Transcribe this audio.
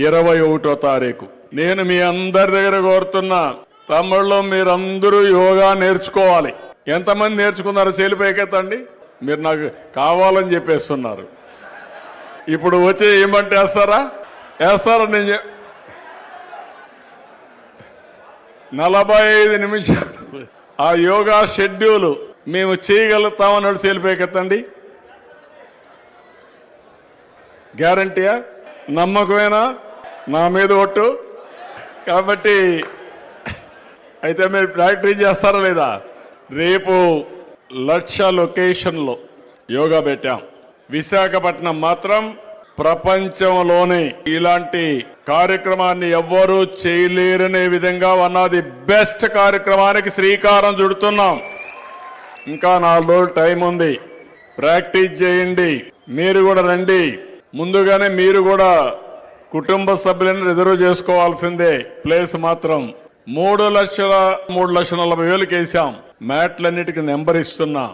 21వ తారీఖు. నేను మీ అందరి దగ్గర కోరుతున్నా, తమ్ముళ్ళు మీరందరూ యోగా నేర్చుకోవాలి. ఎంతమంది నేర్చుకున్నారు? చేలిపైకెత్తండి. మీరు నాకు కావాలని చెప్పేస్తున్నారు. ఇప్పుడు వచ్చి ఏమంటే వేస్తారా? నేను 45 నిమిషాలు ఆ యోగా షెడ్యూల్ మేము చేయగలుగుతామన్నాడు. చేలిపైకెత్తండి. గ్యారంటీయా? నమ్మకమేనా? నా మీద ఒట్టు. కాబట్టి అయితే మీరు ప్రాక్టీస్ చేస్తారా లేదా? రేపు 1,00,000 లొకేషన్లో యోగా పెట్టాం. విశాఖపట్నం మాత్రం ప్రపంచంలోనే ఇలాంటి కార్యక్రమాన్ని ఎవ్వరూ చేయలేరనే విధంగా వన్ ఆఫ్ ది బెస్ట్ కార్యక్రమానికి శ్రీకారం చుడుతున్నాం. ఇంకా 4 రోజులు టైం ఉంది. ప్రాక్టీస్ చేయండి. మీరు కూడా రండి. ముందుగానే మీరు కూడా కుటుంబ సభ్యులను రిజర్వ్ చేసుకోవాల్సిందే. ప్లేస్ మాత్రం 3,40,000 వేసాం. మ్యాట్లన్నిటికీ నెంబర్ ఇస్తున్నా.